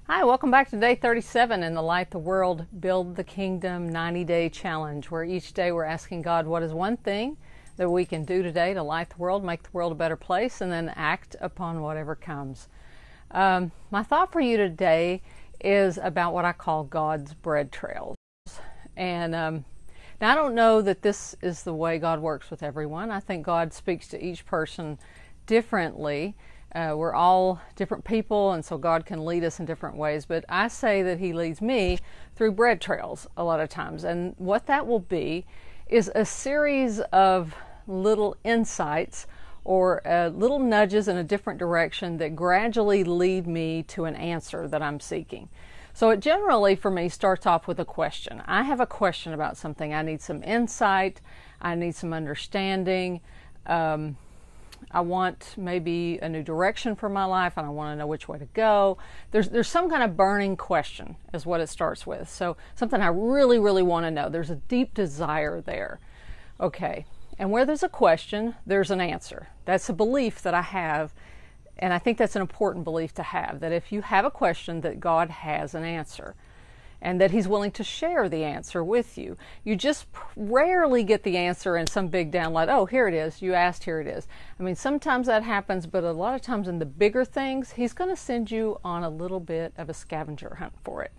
Hi, welcome back to day 37 in the Light the World, Build the Kingdom 90-Day Challenge, where each day we're asking God what is one thing that we can do today to light the world, make the world a better place, and then act upon whatever comes. My thought for you today is about what I call God's bread trails. And now I don't know that this is the way God works with everyone. I think God speaks to each person differently. We're all different people, and so God can lead us in different ways. But I say that He leads me through bread trails a lot of times. And what that will be is a series of little insights or little nudges in a different direction that gradually lead me to an answer that I'm seeking. So it generally, for me, starts off with a question. I have a question about something. I need some insight. I need some understanding. I want maybe a new direction for my life, and I want to know which way to go. There's some kind of burning question is what it starts with. So something I really, really want to know. There's a deep desire there. Okay, and where there's a question, there's an answer. That's a belief that I have, and I think that's an important belief to have, that if you have a question, that God has an answer, and that He's willing to share the answer with you. You just rarely get the answer in some big download. Oh, here it is. You asked, here it is. I mean, sometimes that happens, but a lot of times in the bigger things, He's going to send you on a little bit of a scavenger hunt for it.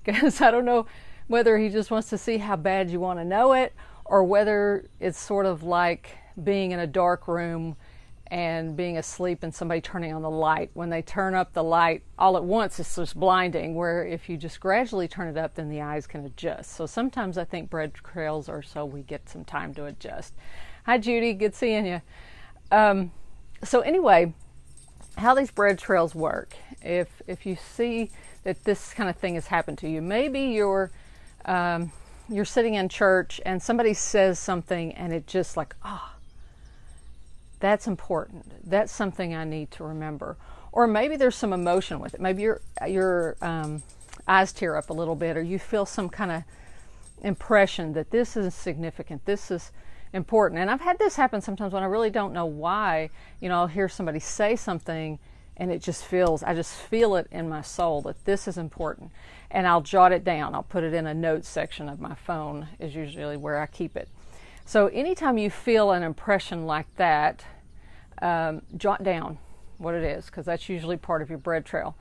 Because I don't know whether He just wants to see how bad you want to know it, or whether it's sort of like being in a dark room and being asleep and somebody turning on the light. When they turn up the light all at once, it's just blinding, where if you just gradually turn it up, then the eyes can adjust. So sometimes I think bread trails are so we get some time to adjust. Hi, Judy. Good seeing you. So anyway, how these bread trails work, if you see that this kind of thing has happened to you, maybe you're sitting in church and somebody says something and it just like, that's important. That's something I need to remember. Or maybe there's some emotion with it. Maybe your eyes tear up a little bit, or you feel some kind of impression that this is significant. This is important. And I've had this happen sometimes when I really don't know why. I'll hear somebody say something, and I just feel it in my soul that this is important. And I'll jot it down. I'll put it in a notes section of my phone, is usually where I keep it. So anytime you feel an impression like that, jot down what it is, because that's usually part of your bread trail.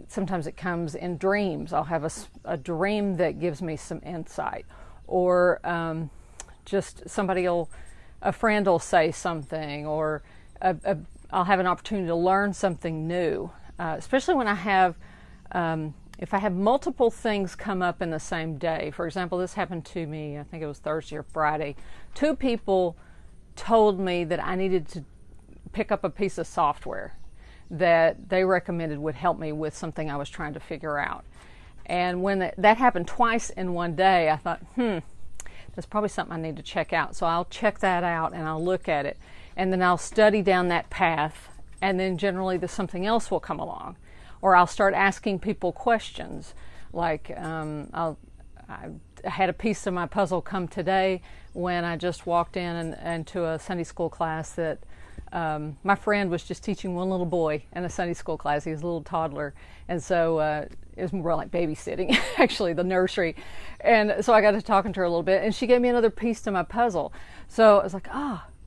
Sometimes it comes in dreams. I'll have a dream that gives me some insight, or just a friend will say something, or I'll have an opportunity to learn something new, especially when I have if I have multiple things come up in the same day. For example, this happened to me, I think it was Thursday or Friday. 2 people told me that I needed to pick up a piece of software that they recommended would help me with something I was trying to figure out. And when that happened twice in one day, I thought, that's probably something I need to check out. So I'll check that out and I'll look at it. And then I'll study down that path, and then generally something else will come along. Or I'll start asking people questions, like I had a piece of my puzzle come today when I just walked into a Sunday school class that my friend was just teaching one little boy in a Sunday school class. He was a little toddler, and so it was more like babysitting, actually, the nursery. And so I got to talking to her a little bit, and she gave me another piece to my puzzle. So I was like,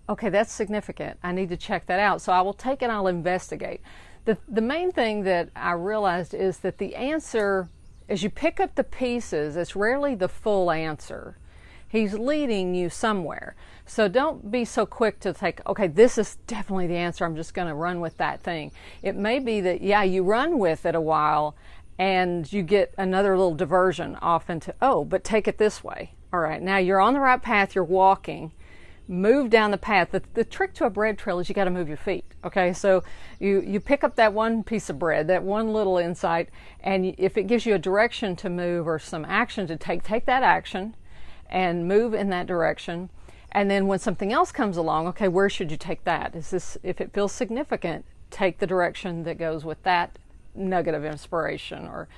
okay, that's significant. I need to check that out. So I will take it and I'll investigate. The main thing that I realized is that the answer, as you pick up the pieces, it's rarely the full answer. He's leading you somewhere. So don't be so quick to think, okay, this is definitely the answer. I'm just going to run with that thing. It may be that, you run with it a while and you get another little diversion off into, but take it this way. All right, now you're on the right path, you're walking. Move down the path. The trick to a bread trail is you got to move your feet. Okay, so you pick up that one piece of bread, that one little insight, and if it gives you a direction to move or some action to take that action and move in that direction. And then when something else comes along, okay, where should you take that? If it feels significant, take the direction that goes with that nugget of inspiration or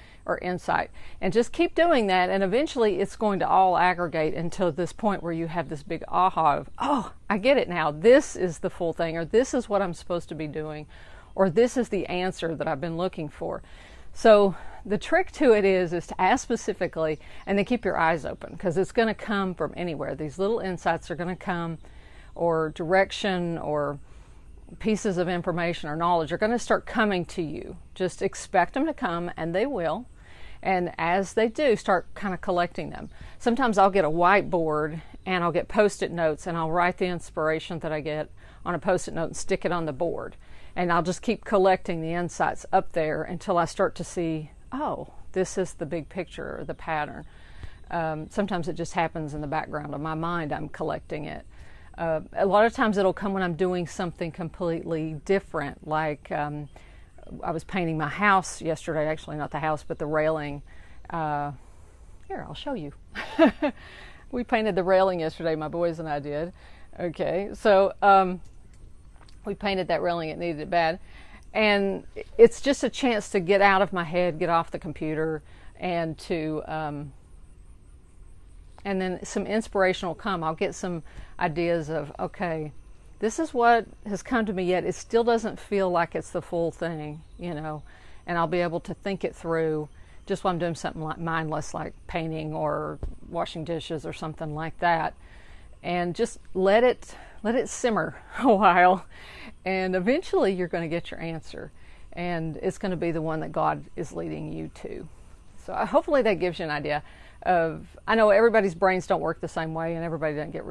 insight, and just keep doing that, and eventually it's going to all aggregate until this point where you have this big aha of, I get it now, this is the full thing, or this is what I'm supposed to be doing, or this is the answer that I've been looking for. So the trick to it is to ask specifically, and then keep your eyes open, because it's going to come from anywhere. These little insights are going to come, or direction, or pieces of information or knowledge are going to start coming to you. Just expect them to come, and they will. And as they do, start kind of collecting them. Sometimes I'll get a whiteboard and I'll get Post-it notes, and I'll write the inspiration that I get on a Post-it note and stick it on the board. And I'll just keep collecting the insights up there until I start to see, oh, this is the big picture or the pattern. Sometimes it just happens in the background of my mind. I'm collecting it. A lot of times it'll come when I'm doing something completely different, like I was painting my house yesterday, actually not the house, but the railing. Here, I'll show you. We painted the railing yesterday, my boys and I did. Okay, so we painted that railing, it needed it bad. And it's just a chance to get out of my head, get off the computer, and to, and then some inspiration will come. I'll get some ideas of, okay, this is what has come to me, yet it still doesn't feel like it's the full thing, you know, and I'll be able to think it through just while I'm doing something like mindless, like painting or washing dishes or something like that, and just let it simmer a while, and eventually you're going to get your answer, and it's going to be the one that God is leading you to. So hopefully that gives you an idea of, I know everybody's brains don't work the same way, and everybody doesn't get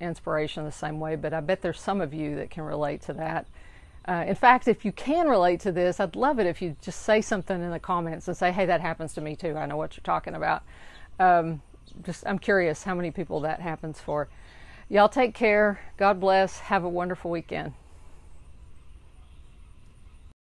inspiration the same way, but I bet there's some of you that can relate to that. In fact, if you can relate to this, I'd love it if you just say something in the comments and say, hey, that happens to me too. I know what you're talking about. I'm curious how many people that happens for. Y'all take care. God bless. Have a wonderful weekend.